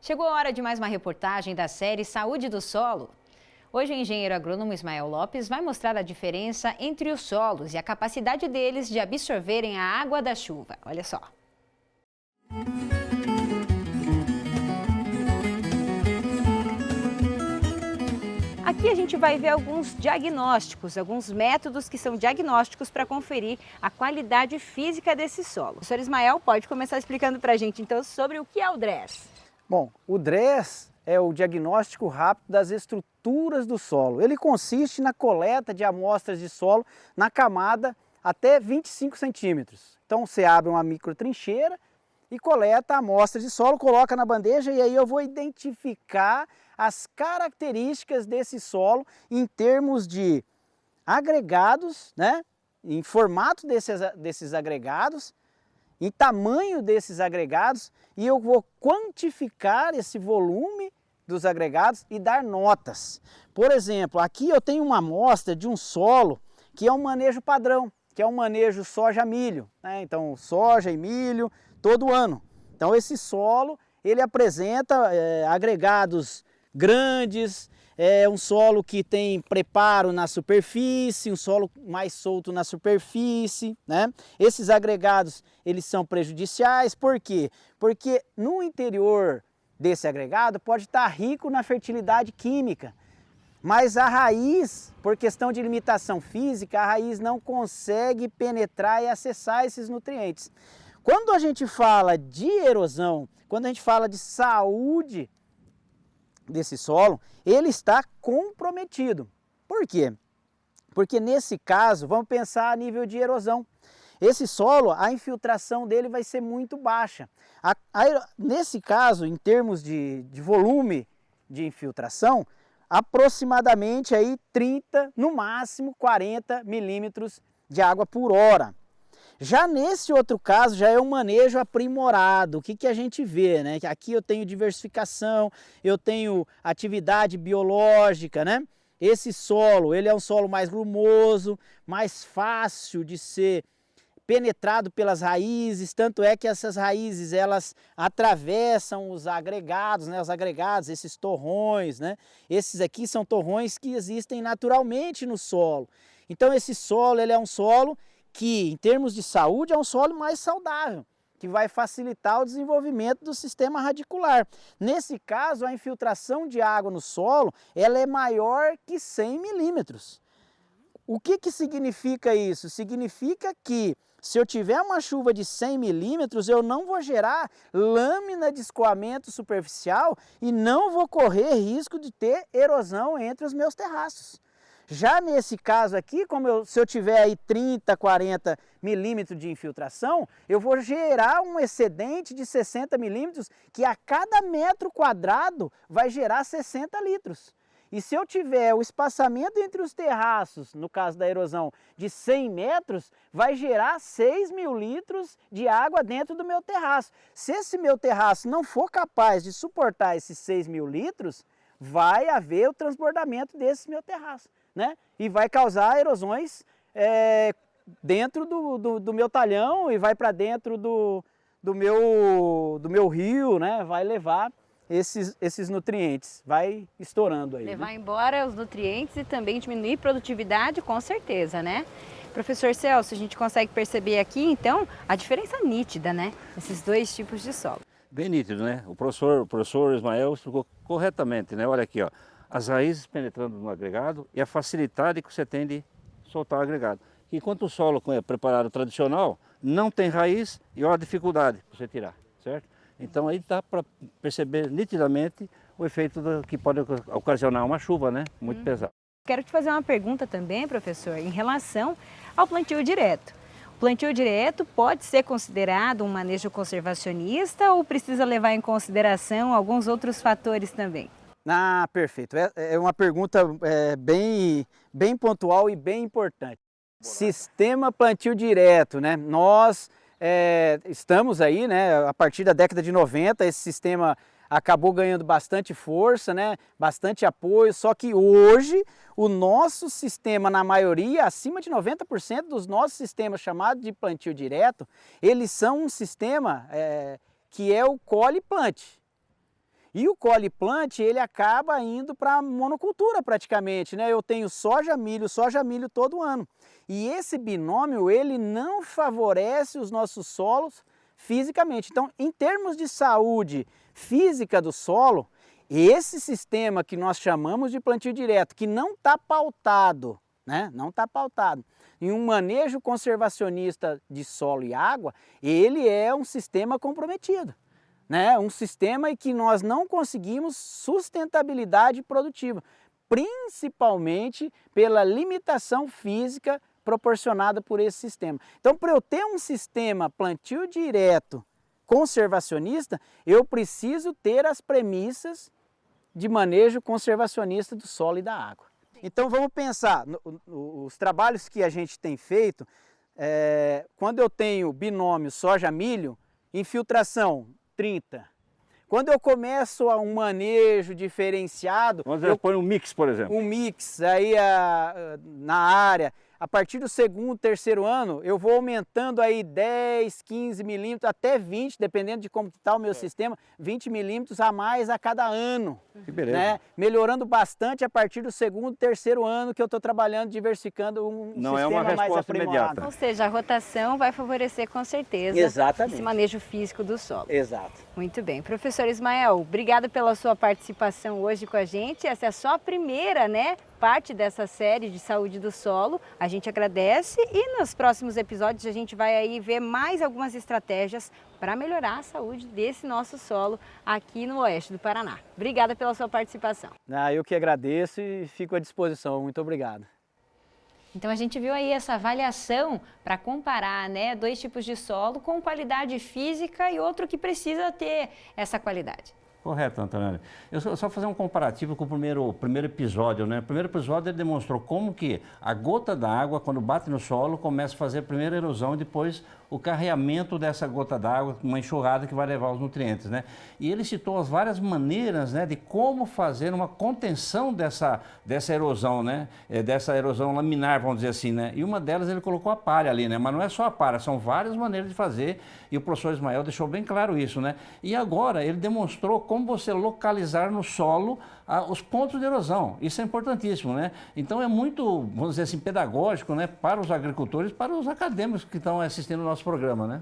Chegou a hora de mais uma reportagem da série Saúde do Solo. Hoje o engenheiro agrônomo Ismael Lopes vai mostrar a diferença entre os solos e a capacidade deles de absorverem a água da chuva. Olha só. Aqui a gente vai ver alguns diagnósticos, alguns métodos que são diagnósticos para conferir a qualidade física desse solo. O senhor Ismael pode começar explicando para a gente então sobre o que é o DRESS. Bom, o DRESS é o diagnóstico rápido das estruturas do solo. Ele consiste na coleta de amostras de solo na camada até 25 centímetros. Então você abre uma microtrincheira e coleta amostras de solo, coloca na bandeja e aí eu vou identificar as características desse solo em termos de agregados, né? Em formato desses agregados, em tamanho desses agregados, e eu vou quantificar esse volume dos agregados e dar notas. Por exemplo, aqui eu tenho uma amostra de um solo que é um manejo padrão, que é um manejo soja-milho, né? Então soja e milho todo ano. Então esse solo ele apresenta agregados grandes, é um solo que tem preparo na superfície, um solo mais solto na superfície, né? Esses agregados, eles são prejudiciais, por quê? Porque no interior desse agregado pode estar rico na fertilidade química, mas a raiz, por questão de limitação física, a raiz não consegue penetrar e acessar esses nutrientes. Quando a gente fala de erosão, quando a gente fala de saúde desse solo, ele está comprometido. Por quê? Porque nesse caso, vamos pensar a nível de erosão. Esse solo, a infiltração dele vai ser muito baixa. Nesse caso, em termos de volume de infiltração, aproximadamente aí 30, no máximo 40 milímetros de água por hora. Já nesse outro caso, já é um manejo aprimorado. O que a gente vê, né? Que aqui eu tenho diversificação, eu tenho atividade biológica, né? Esse solo, ele é um solo mais grumoso, mais fácil de ser penetrado pelas raízes, tanto é que essas raízes, elas atravessam os agregados, né? Os agregados, esses torrões, né? Esses aqui são torrões que existem naturalmente no solo. Então esse solo, ele é um solo que, em termos de saúde, é um solo mais saudável, que vai facilitar o desenvolvimento do sistema radicular. Nesse caso, a infiltração de água no solo, ela é maior que 100 milímetros. O que significa isso? Significa que, se eu tiver uma chuva de 100 milímetros, eu não vou gerar lâmina de escoamento superficial e não vou correr risco de ter erosão entre os meus terraços. Já nesse caso aqui, se eu tiver aí 30, 40 milímetros de infiltração, eu vou gerar um excedente de 60 milímetros que a cada metro quadrado vai gerar 60 litros. E se eu tiver o espaçamento entre os terraços, no caso da erosão, de 100 metros, vai gerar 6 mil litros de água dentro do meu terraço. Se esse meu terraço não for capaz de suportar esses 6 mil litros, vai haver o transbordamento desse meu terraço, né? E vai causar erosões dentro do meu talhão e vai para dentro do meu rio, né? Vai levar esses nutrientes, vai estourando aí. Levar embora os nutrientes e também diminuir produtividade, com certeza, né? Professor Celso, a gente consegue perceber aqui, então, a diferença nítida, né? Esses dois tipos de solo. Bem nítido, né? O professor Ismael explicou corretamente, né? Olha aqui, ó, as raízes penetrando no agregado e a facilidade que você tem de soltar o agregado. Enquanto o solo é preparado tradicional, não tem raiz e olha a dificuldade para você tirar, certo? Então aí dá para perceber nitidamente o efeito que pode ocasionar uma chuva, né? Muito pesada. Quero te fazer uma pergunta também, professor, em relação ao plantio direto. O plantio direto pode ser considerado um manejo conservacionista ou precisa levar em consideração alguns outros fatores também? Ah, perfeito. É uma pergunta bem pontual e bem importante. Sistema plantio direto, né? Nós estamos aí, né? A partir da década de 90, esse sistema acabou ganhando bastante força, né? Bastante apoio, só que hoje o nosso sistema, na maioria, acima de 90% dos nossos sistemas chamados de plantio direto, eles são um sistema que é o colhe e plante. E o colhe-plante, ele acaba indo para monocultura praticamente, né? Eu tenho soja, milho todo ano. E esse binômio, ele não favorece os nossos solos fisicamente. Então, em termos de saúde física do solo, esse sistema que nós chamamos de plantio direto, que não está pautado, né? Não está pautado em um manejo conservacionista de solo e água, ele é um sistema comprometido. Né? Um sistema em que nós não conseguimos sustentabilidade produtiva, principalmente pela limitação física proporcionada por esse sistema. Então, para eu ter um sistema plantio direto conservacionista, eu preciso ter as premissas de manejo conservacionista do solo e da água. Então, vamos pensar, os trabalhos que a gente tem feito, quando eu tenho binômio soja-milho, infiltração 30. Quando eu começo a um manejo diferenciado... Vamos dizer, eu ponho um mix, por exemplo. Um mix aí na área. A partir do segundo, terceiro ano, eu vou aumentando aí 10, 15 milímetros, até 20, dependendo de como está o meu sistema, 20 milímetros a mais a cada ano. Que beleza. Né? Melhorando bastante a partir do segundo, terceiro ano que eu estou trabalhando, diversificando um Não sistema é uma mais resposta aprimorado. imediata. Ou seja, a rotação vai favorecer com certeza Exatamente. esse manejo físico do solo. Exato. Muito bem. Professor Ismael, obrigada pela sua participação hoje com a gente. Essa é só a primeira, né, parte dessa série de saúde do solo. A gente agradece e nos próximos episódios a gente vai aí ver mais algumas estratégias para melhorar a saúde desse nosso solo aqui no oeste do Paraná. Obrigada pela sua participação. Eu que agradeço e fico à disposição. Muito obrigado. Então a gente viu aí essa avaliação para comparar, né, dois tipos de solo com qualidade física e outro que precisa ter essa qualidade. Correto, Antônio. Eu só fazer um comparativo com o primeiro episódio, né? O primeiro episódio ele demonstrou como que a gota d'água, quando bate no solo, começa a fazer a primeira erosão e depois o carreamento dessa gota d'água, uma enxurrada que vai levar os nutrientes, né? E ele citou as várias maneiras, né, de como fazer uma contenção dessa erosão, né? Dessa erosão laminar, vamos dizer assim, né? E uma delas ele colocou a palha ali, né? Mas não é só a palha, são várias maneiras de fazer e o professor Ismael deixou bem claro isso, né? E agora ele demonstrou como você localizar no solo os pontos de erosão. Isso é importantíssimo, né? Então é muito, vamos dizer assim, pedagógico, né, para os agricultores, para os acadêmicos que estão assistindo o nosso programa, né?